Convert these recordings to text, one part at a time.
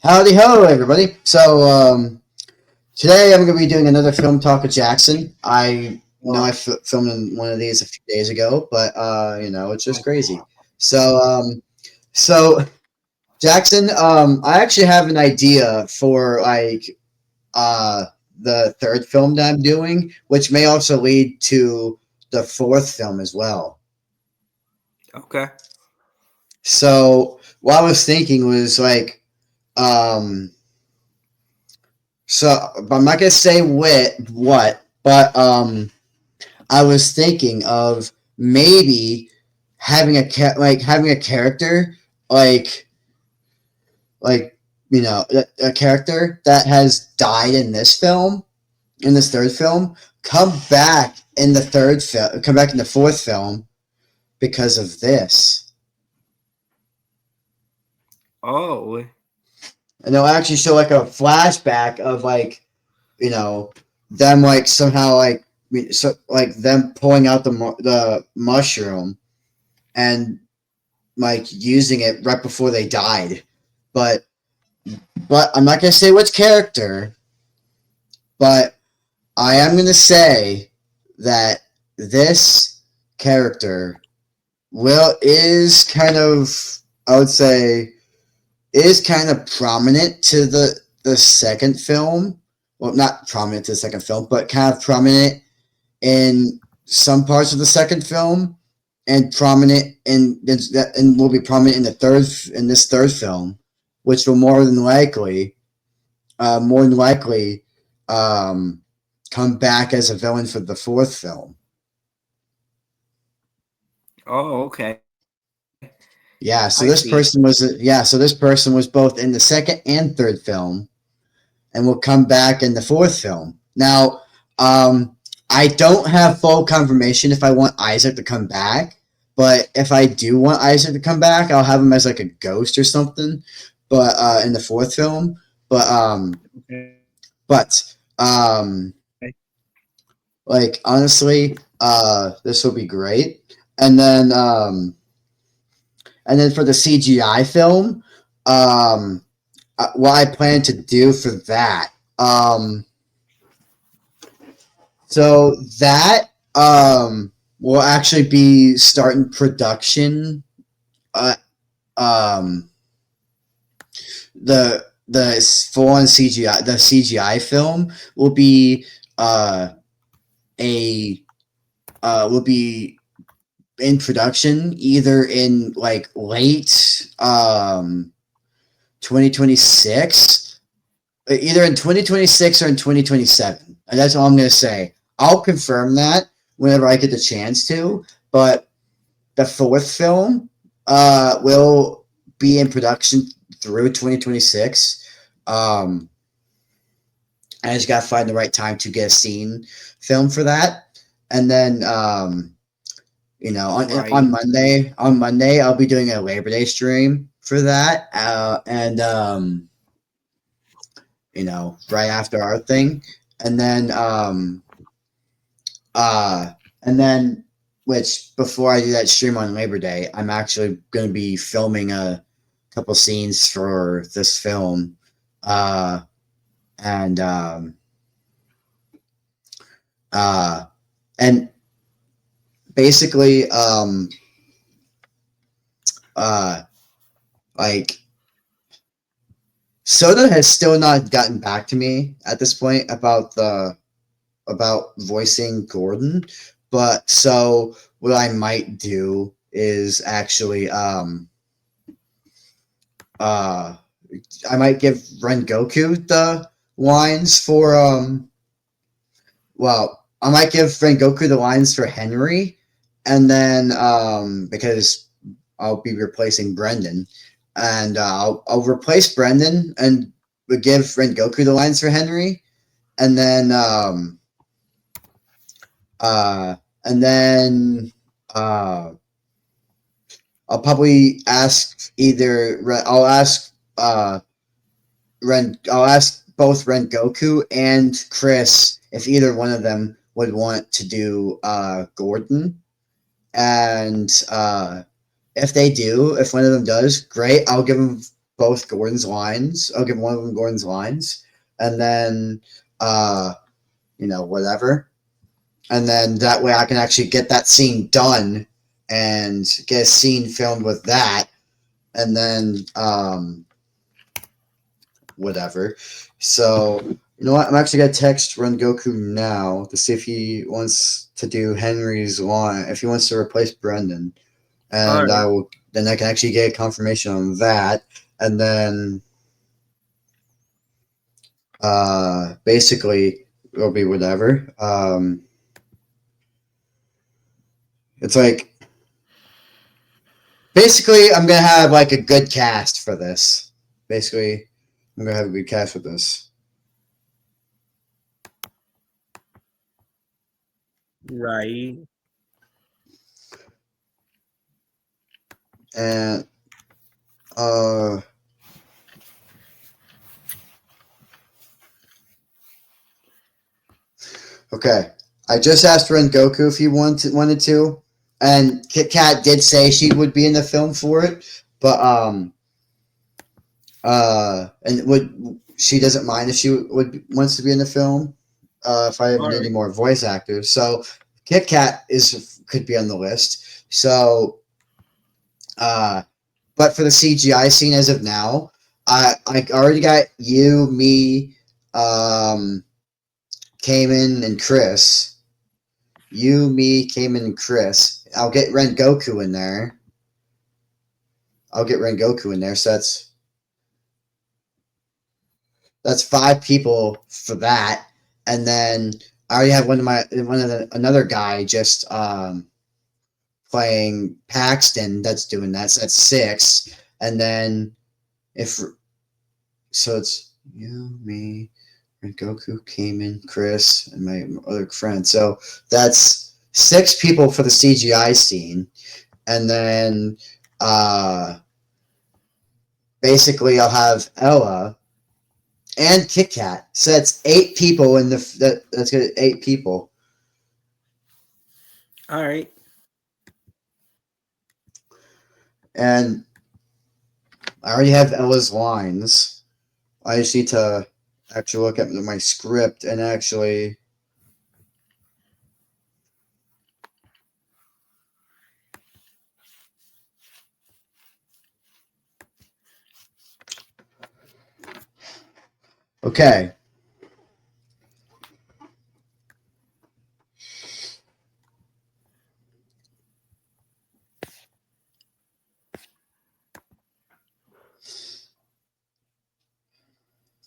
Howdy ho, everybody. Today I'm going to be doing another film talk with Jackson. I know I filmed in one of these a few days ago, but it's just crazy. So, um, so Jackson, I actually have an idea for uh, the third film that I'm doing, which may also lead to the fourth film as well. Okay. So, what I was thinking was um, but I'm not gonna say what, but I was thinking of maybe having a character like like a character that has died in this film, in this third film, come back in the fourth film because of this, Oh, and they'll actually show like a flashback of you know them somehow them pulling out the mushroom and using it right before they died. But I'm not gonna say which character, but I am gonna say that this character will is kind of I would say is kind of prominent to the second film. Well, not prominent to the second film, but kind of prominent in some parts of the second film, and prominent and will be prominent in this third film, which will more than likely, um, come back as a villain for the fourth film. oh, okay. I Yeah, see. so this person was both in the second and third film, and will come back in the fourth film. Now, I don't have full confirmation if I want Isaac to come back, but if I do want Isaac to come back, I'll have him as like a ghost or something. But in the fourth film, but but honestly, this will be great. And then for the CGI film, what I plan to do for that. So that will actually be starting production. Uh, um, the full on CGI film will be a will be in production either in late 2026, either in 2026 or in 2027. And that's all I'm going to say. I'll confirm that whenever I get the chance to. But the fourth film will be in production through 2026. I just got to find the right time to get a scene film for that. And then, Right. on Monday, I'll be doing a Labor Day stream for that. Right after our thing. And then, uh, and then, which before I do that stream on Labor Day, I'm actually going to be filming a couple scenes for this film. And, uh, and basically, uh, like, Soda has still not gotten back to me at this point about voicing Gordon. But so what I might do is actually uh I might give Rengoku the lines for I might give Rengoku the lines for Henry, and then because I'll be replacing Brendan, and I'll replace Brendan and give Rengoku the lines for Henry, and then uh and then uh I'll probably ask I'll ask both Rengoku and Chris if either one of them would want to do Gordon, and if one of them does, great. both Gordon's lines. I'll give one of them Gordon's lines, and then whatever. And then that way I can actually get that scene done and get a scene filmed with that, and then whatever. So you know what? I'm actually gonna text Rengoku now to see if he wants to do Henry's line, if he wants to replace Brendan, All and right. then I can actually get a confirmation on that, and then basically it'll be whatever. It's like basically I'm gonna have like a good cast for this. Basically, I'm gonna have a good cast for this. Right. And uh okay. I just asked Rengoku if he wanted to, and Kit Kat did say she would be in the film for it, but and would she doesn't mind if she would wants to be in the film, if I All need any right. more voice actors. So Kit Kat could be on the list. So uh but for the CGI scene as of now, I already got you, me, um, Cayman, and Chris. You, me, Cayman, and Chris. I'll get Rengoku in there. I'll get Rengoku in there. So that's five people for that. And then I already have another guy just playing Paxton that's doing that. So that's six. And then if so, it's you, me, Goku, Cayman, Chris, and my other friend. So that's six people for the CGI scene, and then basically I'll have Ella and Kit Kat. So that's eight people in that's good. Eight people, All right. and I already have Ella's lines. I just need to actually look at my script and actually. Okay.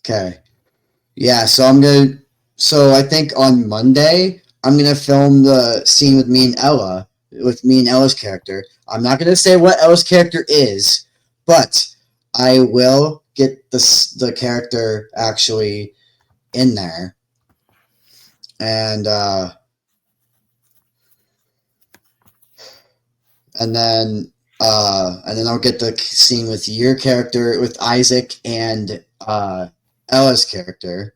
Okay. Yeah, so I'm gonna. So I think on Monday I'm gonna film the scene with me and Ella's character. I'm not gonna say what Ella's character is, but I will get the character actually in there, and and then and then I'll get the scene with your character with Isaac and Ella's character,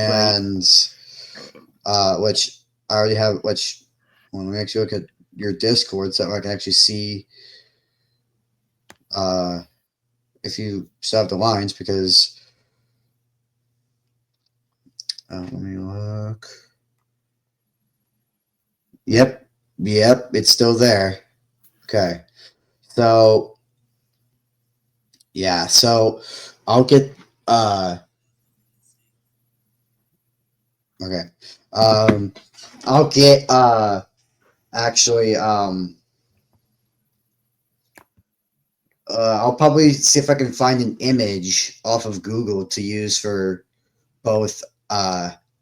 Right. and which I already have. Which well, let me actually look at your Discord so I can actually see uh, if you still have the lines because let me look. Yep, yep, it's still there. Okay, so yeah, so I'll get okay, um, I'll get actually I'll probably see if I can find an image off of Google to use for both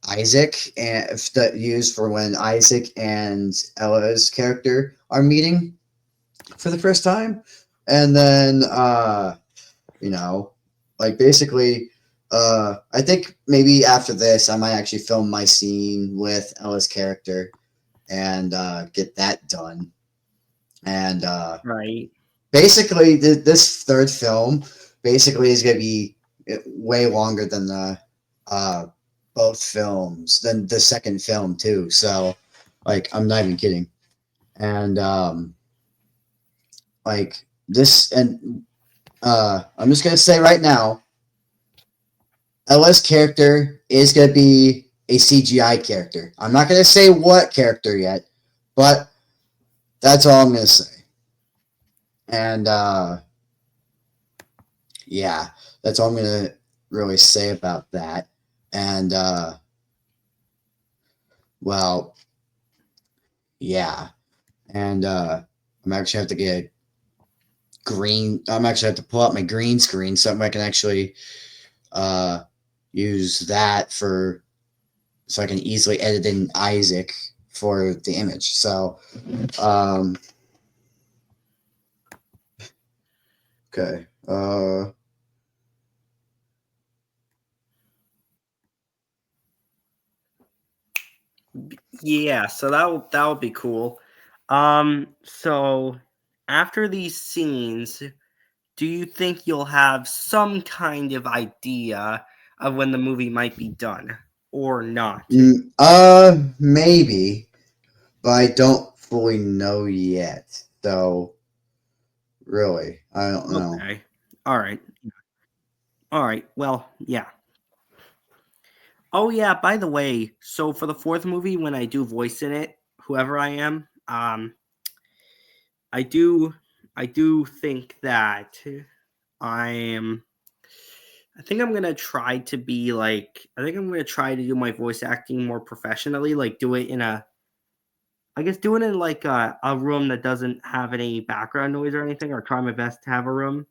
Isaac and if that used for when Isaac and Ella's character are meeting for the first time, and then you know, like basically, I think maybe after this I might actually film my scene with Ella's character and get that done, and Right. basically this third film basically is going to be way longer than the uh both films than the second film too, so like I'm not even kidding, and like this and I'm just gonna say right now, Ella's character is gonna be a CGI character. I'm not gonna say what character yet, but that's all I'm gonna say. And yeah, that's all I'm gonna really say about that. And well, yeah, and I'm actually have to get a green. I'm actually have to pull out my green screen so I can actually uh use that for so I can easily edit in Isaac for the image. So um okay. Yeah, so that will be cool. So after these scenes, do you think you'll have some kind of idea of when the movie might be done or not? Maybe, but I don't fully know yet. So really, I don't know. Okay. All right. All right. Well, yeah. Oh yeah, by the way, so for the fourth movie when I do voice in it, whoever I am, I do I do think that I'm I think I'm gonna try to be like I think I'm gonna try to do my voice acting more professionally, like do it in a I guess do it in like a room that doesn't have any background noise or anything, or try my best to have a room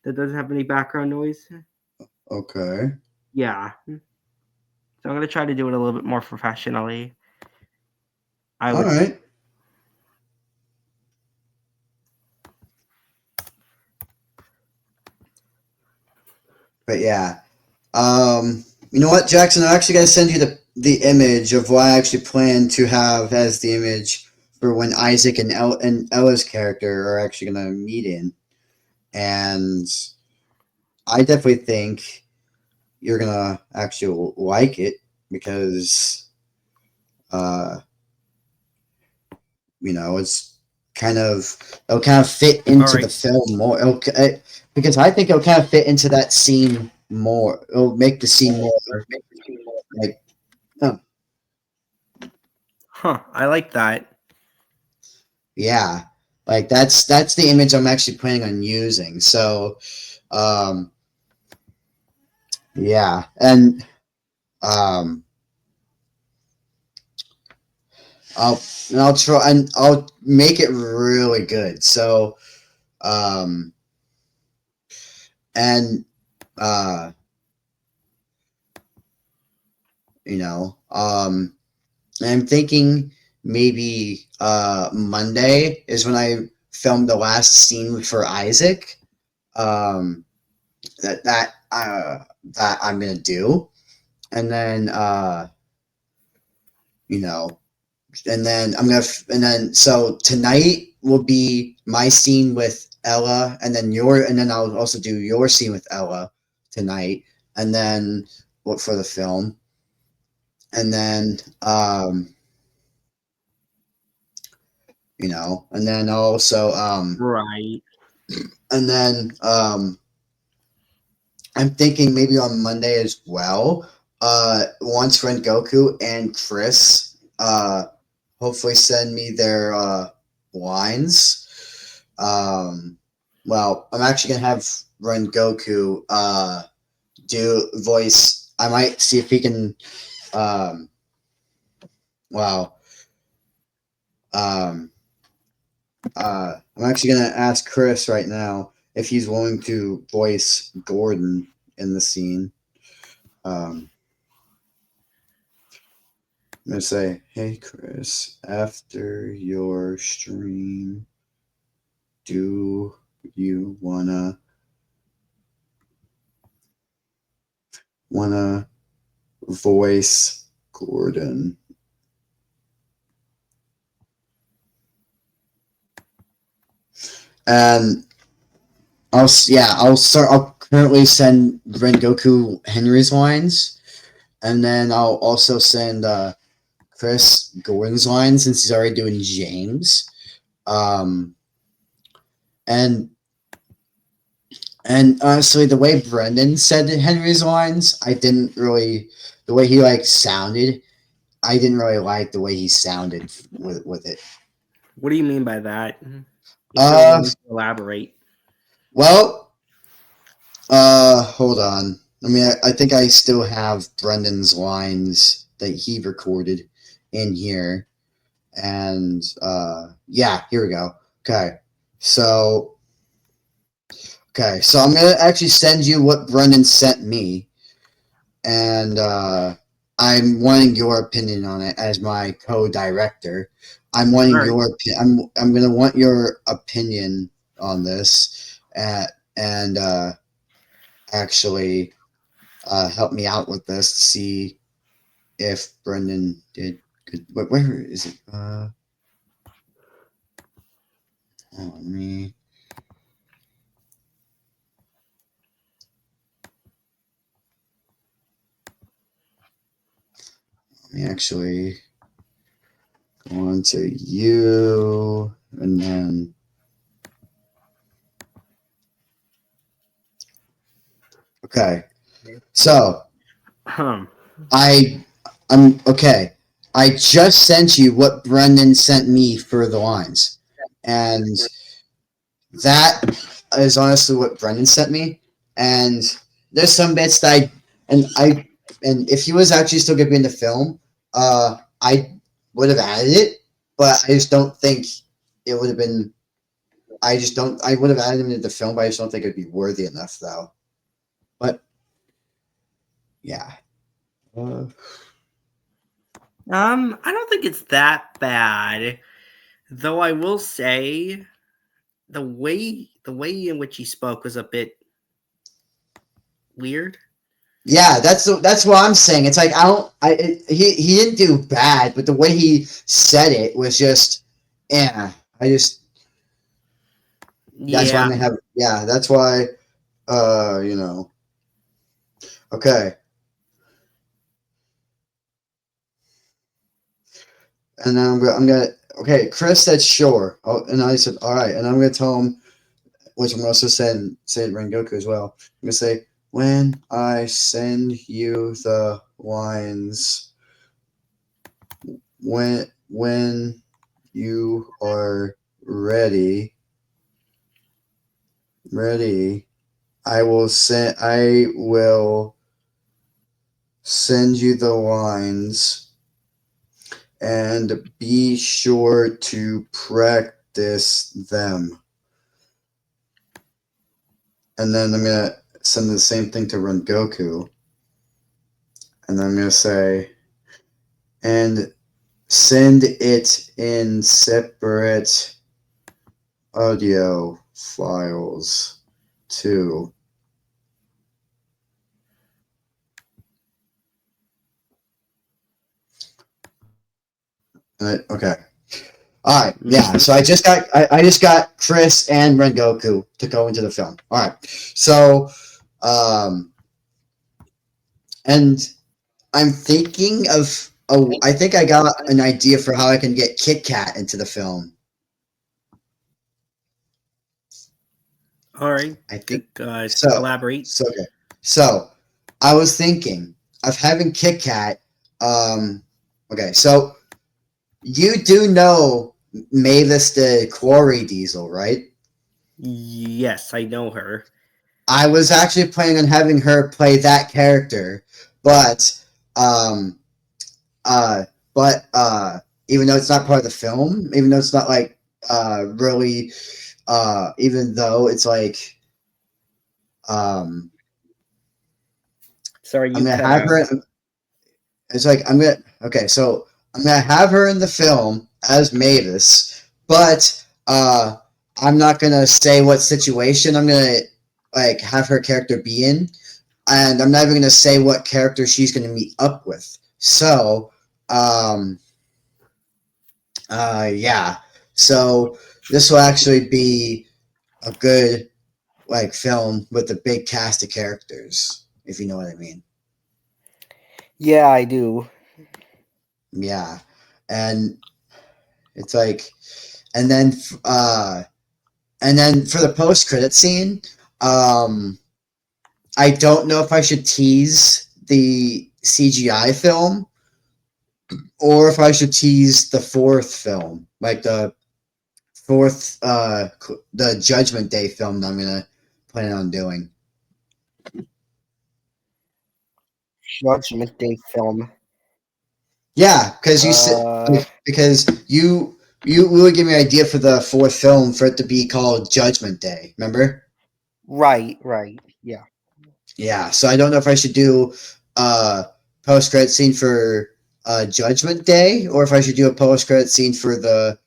that doesn't have any background noise. Okay. Yeah. So I'm gonna try to do it a little bit more professionally. I All would right. But yeah. You know what, Jackson? I'm actually gonna send you the image of what I actually plan to have as the image for when Isaac and Ella's character are actually gonna meet in, and I definitely think you're gonna actually like it because uh it's it'll kind of fit all into the right. film more. Because I think it'll kind of fit into that scene more. It'll make the scene more like, oh, Huh. I like that. yeah, like that's the image I'm actually planning on using. So, um, yeah, um, I'll I'll try and I'll make it really good. So, um, and uh, you know, I'm thinking maybe Monday is when I filmed the last scene for Isaac. Um, that I'm gonna do, and then you know, and then and then so tonight will be my scene with Ella, and then I'll also do your scene with Ella tonight, and then what for the film, and then and then also Right. and then I'm thinking maybe on Monday as well. Once Goku and Chris hopefully send me their lines. Well, I'm actually gonna have Goku do voice. I might see if he can. Um, well, um, I'm actually gonna ask Chris right now if he's willing to voice Gordon in the scene. Um, I'm gonna say, "Hey Chris, after your stream, do you wanna voice Gordon?" And I'll start. I'll currently send Rengoku Henry's lines, and then I'll also send Chris Gordon's lines since he's already doing James. Um, and and honestly, the way Brendan said Henry's lines, I didn't really the way he like sounded. I didn't really like the way he sounded with it. What do you mean by that? If you're Uh, willing to elaborate. well, hold on. I mean, I think I still have Brendan's lines that he recorded in here. And yeah, here we go. So so I'm gonna actually send you what Brendan sent me, and I'm wanting your opinion on it as my co-director. I'm wanting All right. your I'm gonna want your opinion on this, and actually help me out with this to see if Brendan did good. Where is it? Let me. Let me actually go on to you, and then okay. So Hmm. I'm okay. I just sent you what Brendan sent me for the lines, and that is honestly what Brendan sent me. And there's some bits that and if he was actually still gonna be in the film, I would have added it, but I just don't think it would have been. I just don't. I would have added him into the film, but I just don't think it'd be worthy enough, though. But yeah. I don't think it's that bad. Though I will say the way in which he spoke was a bit weird. Yeah, that's what I'm saying. It's like I don't. He didn't do bad, but the way he said it was just, yeah. I just that's why Yeah. I'm gonna have. Yeah, that's why. You know. Okay, and then I'm gonna. Okay, Chris said sure. Oh, and I said all right, and I'm gonna tell him, which I'm also say it Rengoku as well. I'm gonna say when I send you the lines, when you are ready, I will send you the lines, and be sure to practice them. And then I'm gonna send the same thing to Rengoku, and then I'm gonna say, and send it in separate audio files too. Okay. All right. Yeah. So I just got Chris and Rengoku to go into the film. All right. So um and I'm thinking of I think I got an idea for how I can get Kit Kat into the film. All right. I think so. Elaborate. Okay. So I was thinking of having Kit Kat. Okay. So you do know Mavis the Quarry Diesel, right? Yes, I know her. I was actually planning on having her play that character, but um, uh, even though it's not part of the film, even though it's not like really, even though it's like um, Sorry, I'm you gonna cut have out. her. It's like I'm gonna okay, so I'm gonna have her in the film as Mavis, but I'm not gonna say what situation I'm gonna like have her character be in, and I'm not even gonna say what character she's gonna meet up with. So, um, yeah. So this will actually be a good like film with a big cast of characters, if you know what I mean. Yeah, I do. Yeah, and it's like, and then And then for the post credit scene, um, I don't know if I should tease the CGI film or if I should tease the fourth film, like the fourth, the Judgment Day film that I'm gonna plan on doing. Judgment Day film. Yeah, because you said Uh, like, because you really give me an idea for the fourth film for it to be called Judgment Day. Remember? right. Yeah. Yeah. So I don't know if I should do a post credit scene for Judgment Day or if I should do a post credit scene for the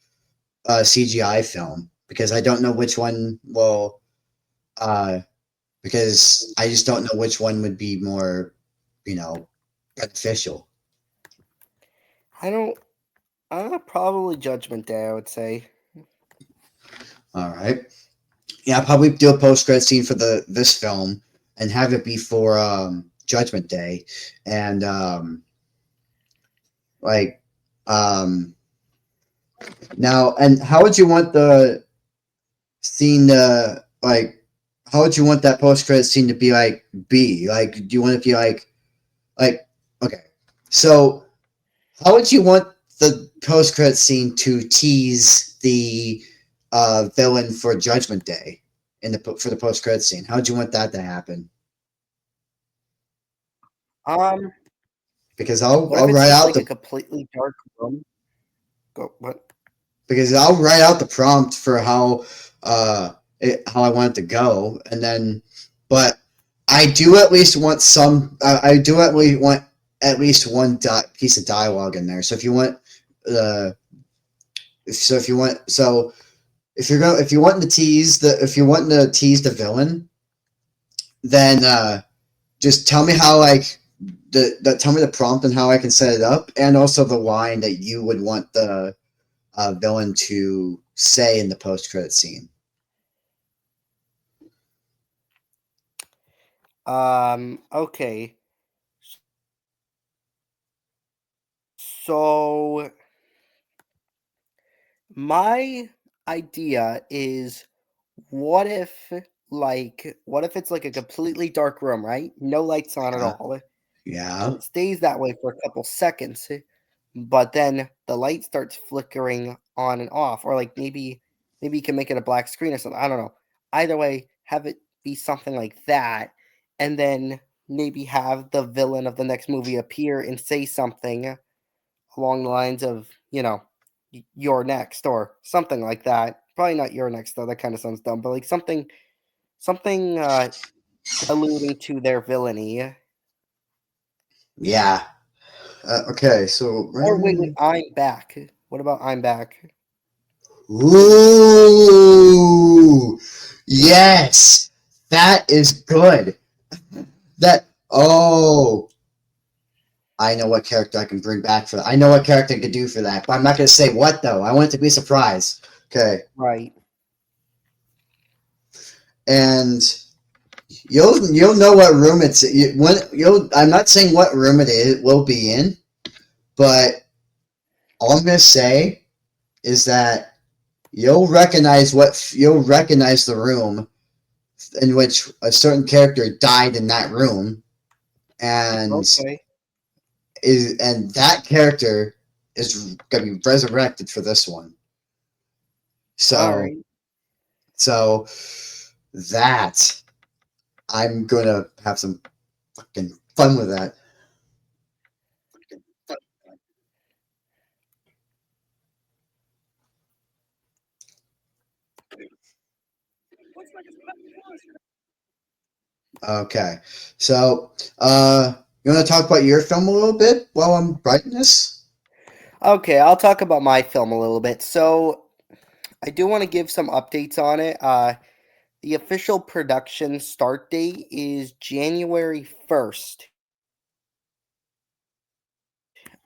CGI film because I don't know which one will. Uh, because I just don't know which one would be more, beneficial. I don't. Probably Judgment Day. I would say. All right. Yeah, I'll probably do a post credit scene for the this film and have it be for Judgment Day, and like um now and how would you want the scene to like? How would you want that post credit scene to be like? Be like? Do you want it to be like? Okay, so how would you want the post credit scene to tease the villain for Judgment Day in the for the post credit scene? How would you want that to happen? Um, Because I'll what if I'll it's write just out like a the completely dark room? Go what? because I'll write out the prompt for how I want it to go, and then but I do at least want some. I do at least want at least one piece of dialogue in there. So if you want the so if you want so if you want to tease the villain, then just tell me how like tell me the prompt and how I can set it up, and also the line that you would want the villain to say in the post credit scene. Okay. So my idea is what if it's like a completely dark room, right? No lights on at Yeah, all. yeah, It stays that way for a couple seconds, but then the light starts flickering on and off, or like maybe you can make it a black screen or something. I don't know. Either way, have it be something like that, and then maybe have the villain of the next movie appear and say something along the lines of, you're next or something like that. Probably not you're next though. That kind of sounds dumb, but like something alluding to their villainy. yeah. Okay, so Or wait, I'm back. What about I'm back? ooh, yes, that is good. That oh, I know what character I can bring back for that. I know what character I could do for that, but I'm not going to say what though. I want it to be a surprise. Okay, Right. and you'll know what room it's when you'll. I'm not saying what room it is will be in, but all I'm going to say is that you'll recognize the room in which a certain character died in that room, and Okay. that character is going to be resurrected for this one. All So right. so that I'm gonna have some fucking fun with that. Okay, so you want to talk about your film a little bit while I'm writing this? Okay, I'll talk about my film a little bit. So I do want to give some updates on it. The official production start date is January 1st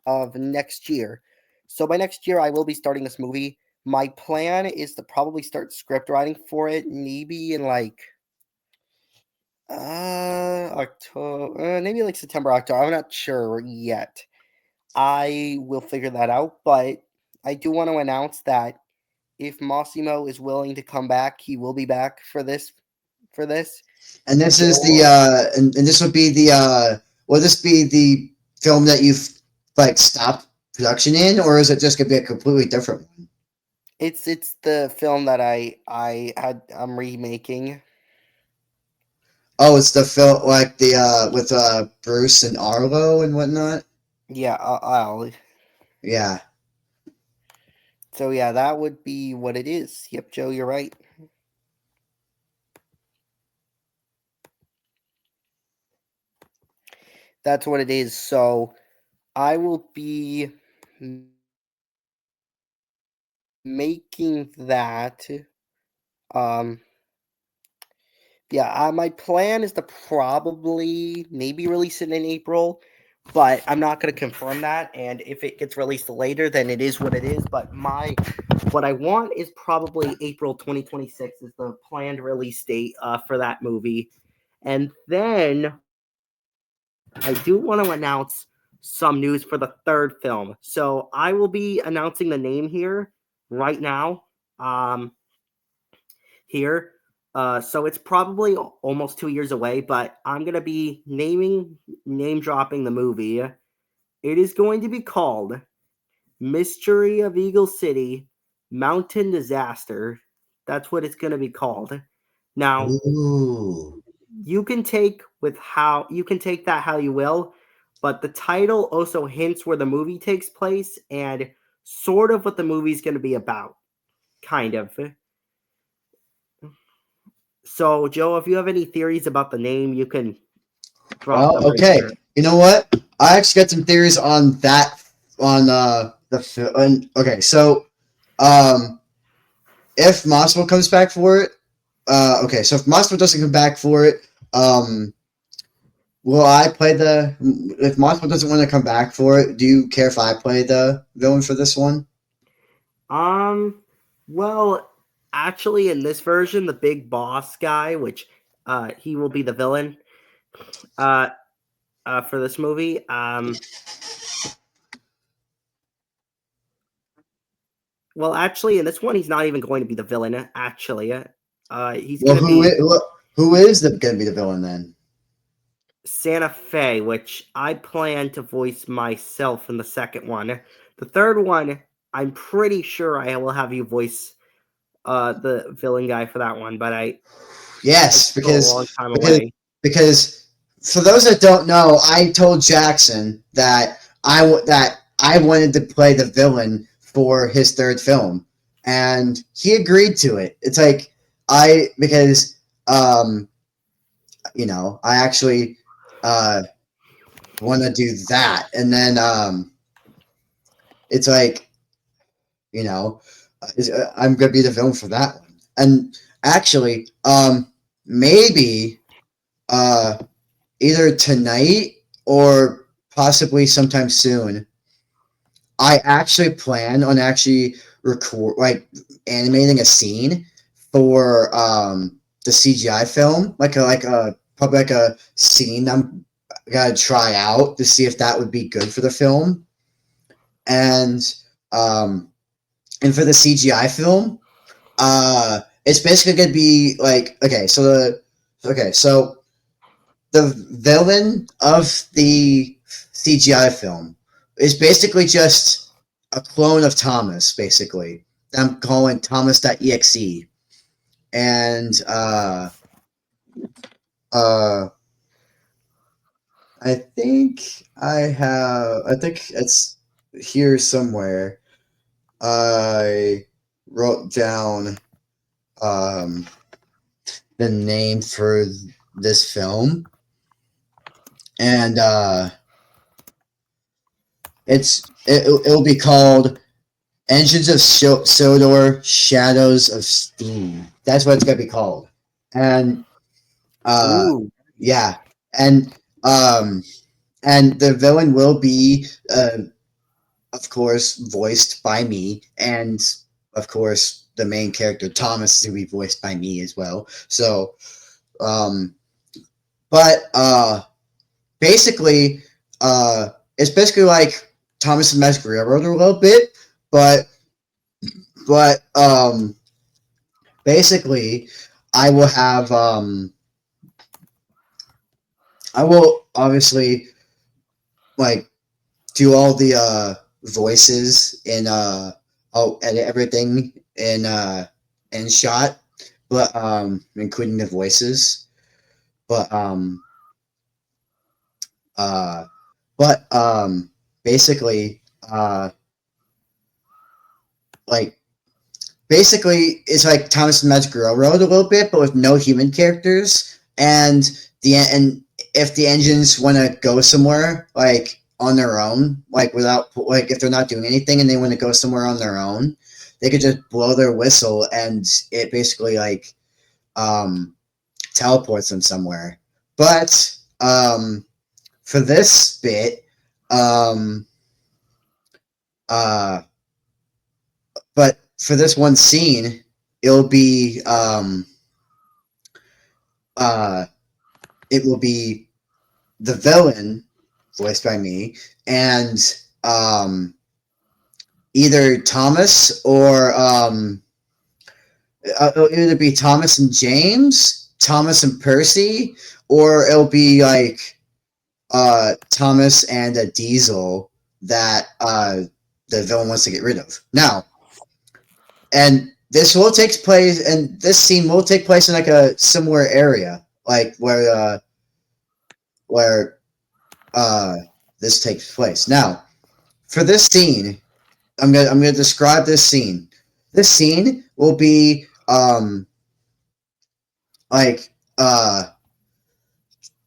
of next year. So by next year, I will be starting this movie. My plan is to probably start script writing for it, maybe in like October, maybe like September, October. I'm not sure yet. I will figure that out, but I do want to announce that if Massimo is willing to come back, he will be back for this. For this, And this is the and this would be the will this be the film that you've like stopped production in, or is it just gonna be a completely different one? it's the film that I'm remaking. Oh, it's the film like the with Bruce and Arlo and whatnot. Yeah, I'll. Yeah. So yeah, that would be what it is. Yep, Joe, you're right. That's what it is. So I will be making that. Um, yeah, my plan is to probably maybe release it in April, but I'm not going to confirm that. And if it gets released later, then it is what it is. But what I want is probably April 2026 is the planned release date for that movie. And then I do want to announce some news for the third film. So I will be announcing the name here right now. Here. So it's probably almost 2 years away, but I'm gonna be name dropping the movie. It is going to be called Mystery of Eagle City Mountain Disaster. That's what it's gonna be called. Now, Ooh. you can take that how you will, but the title also hints where the movie takes place and sort of what the movie's going to be about, kind of. So, Joe, if you have any theories about the name, you can drop them Well, right okay. here. You know what? I actually got some theories on that on the film. Okay, so um, if Mossimo comes back for it, okay. So if Mossimo doesn't come back for it, will I play the? If Mossimo doesn't want to come back for it, do you care if I play the villain for this one? Well, actually, in this version, the big boss guy, which he will be the villain, uh, for this movie. Well, actually, in this one, he's not even going to be the villain. Actually, he's Well, going to be who is going to be the villain then? Santa Fe, which I plan to voice myself in the second one. The third one, I'm pretty sure I will have you voice the villain guy for that one, but it's Yes, still a long time because away. because for those that don't know, I told Jackson that that I wanted to play the villain for his third film, and he agreed to it. It's like I because I actually uh want to do that, and then it's like I'm gonna be the villain for that one, and actually maybe uh either tonight or possibly sometime soon. I actually plan on actually record like animating a scene for the CGI film, probably like a scene I'm gonna try out to see if that would be good for the film, and um and for the CGI film, it's basically gonna be like so the villain of the CGI film is basically just a clone of Thomas, basically. I'm calling Thomas.exe. And uh, I think it's here somewhere. I wrote down um, the name for this film. And it'll be called Engines of Sodor, Shadows of Steam. That's what it's gonna be called. And uh, Ooh, yeah, and um, and the villain will be, of course, voiced by me, and of course, the main character Thomas is gonna be voiced by me as well. So, um, but basically, it's basically like Thomas and Magic Railroad a little bit, but but basically, I will have I will obviously like do all the voices in I'll edit everything in shot, but including the voices, but uh but basically like basically it's like Thomas and Magic Railroad a little bit, but with no human characters. And if the engines want to go somewhere like on their own, like without like if they're not doing anything and they want to go somewhere on their own, they could just blow their whistle and it basically like um, teleports them somewhere. But for this bit, um, uh, but for this one scene, it'll be uh, it will be the villain voiced by me and either Thomas or it'll either be Thomas and James, Thomas and Percy, or it'll be like Thomas and a Diesel that the villain wants to get rid of. Now, and this scene will take place in like a similar area, like where this takes place. Now, for this scene, I'm gonna describe this scene. This scene will be like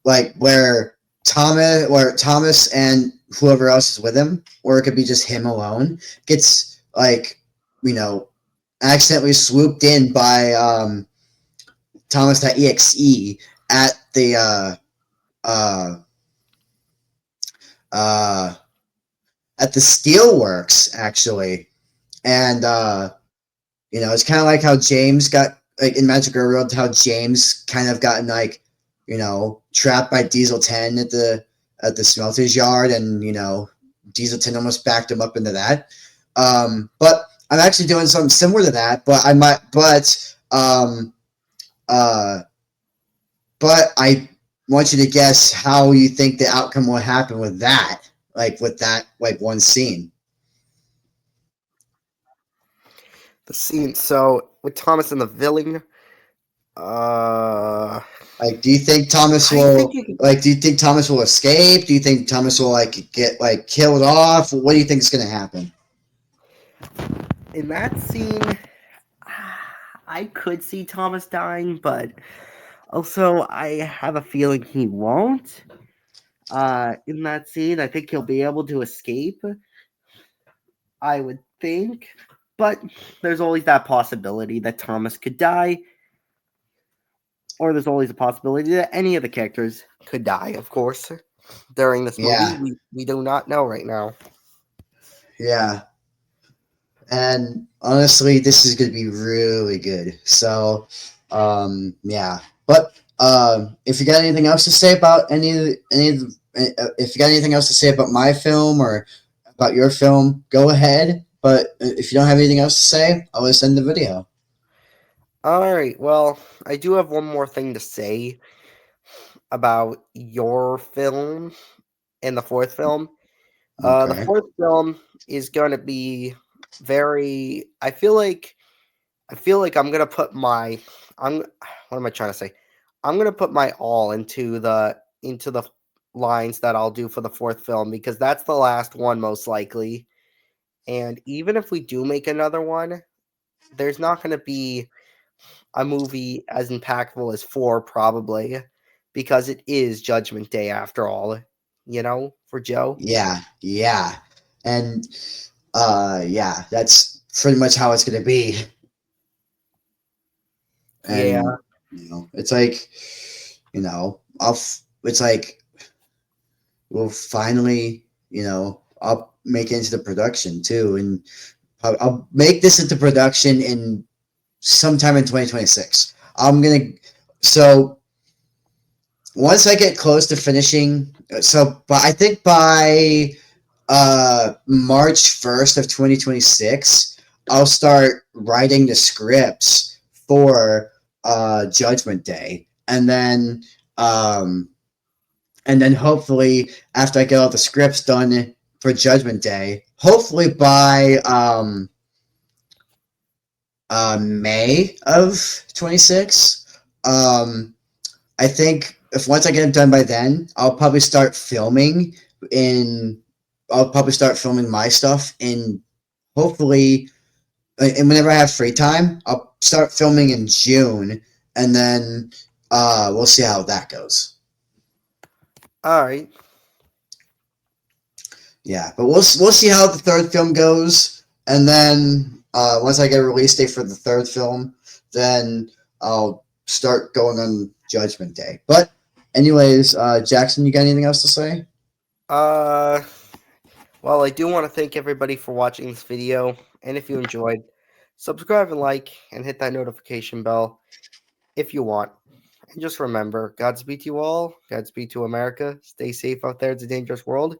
like where Thomas and whoever else is with him, or it could be just him alone, gets like accidentally swooped in by Thomas.exe at the uh, at the steelworks actually, and it's kind of like how James got like in Magic World, how James kind of gotten like trapped by Diesel 10 at the smelter's yard, and Diesel 10 almost backed him up into that. But I'm actually doing something similar to that, but I want you to guess how you think the outcome will happen with that, like one scene. The scene. So with Thomas and the villain, like, do you think Thomas will do you think Thomas will escape? Do you think Thomas will get killed off? What do you think is going to happen? In that scene, I could see Thomas dying, but also I have a feeling he won't. In that scene, I think he'll be able to escape. I would think, but there's always that possibility that Thomas could die. Or there's always a possibility that any of the characters could die, of course, during this movie. Yeah. We do not know right now. Yeah. And honestly, this is going to be really good. So, yeah. But if you got anything else to say about if you got anything else to say about my film or about your film, go ahead. But if you don't have anything else to say, I'll just end the video. All right. Well, I do have one more thing to say about your film and the fourth film. Okay. The fourth film is going to be very. I feel like I'm gonna put my. What am I trying to say? I'm gonna put my all into the lines that I'll do for the fourth film, because that's the last one most likely. And even if we do make another one, there's not going to be a movie as impactful as 4 probably, because it is Judgment Day after all, for Joe. Yeah, and yeah, that's pretty much how it's gonna be. And it's like, it's like we'll finally, I'll make it into the production too, and I'll make this into production in sometime in 2026. So once I get close to finishing, but I think by March 1st of 2026, I'll start writing the scripts for Judgment Day, and then hopefully after I get all the scripts done for Judgment Day, hopefully by May of 26. I think if once I get it done by then, I'll probably start filming in. I'll probably start filming my stuff in hopefully, and whenever I have free time, I'll start filming in June, and then we'll see how that goes. All right. Yeah, but we'll see how the third film goes, and then once I get a release date for the third film, then I'll start going on Judgment Day. But anyways, Jackson, you got anything else to say? Uh, well, I do want to thank everybody for watching this video, and if you enjoyed, subscribe and like, and hit that notification bell if you want. And just remember, Godspeed to you all. Godspeed to America. Stay safe out there. It's a dangerous world.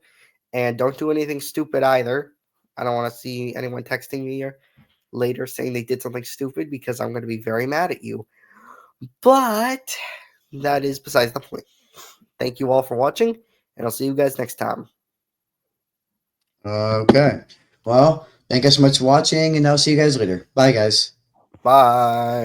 And don't do anything stupid either. I don't want to see anyone texting me or later saying they did something stupid because I'm going to be very mad at you. But that is besides the point. Thank you all for watching, and I'll see you guys next time. Okay. Well, thank you so much for watching, and I'll see you guys later. Bye, guys. Bye.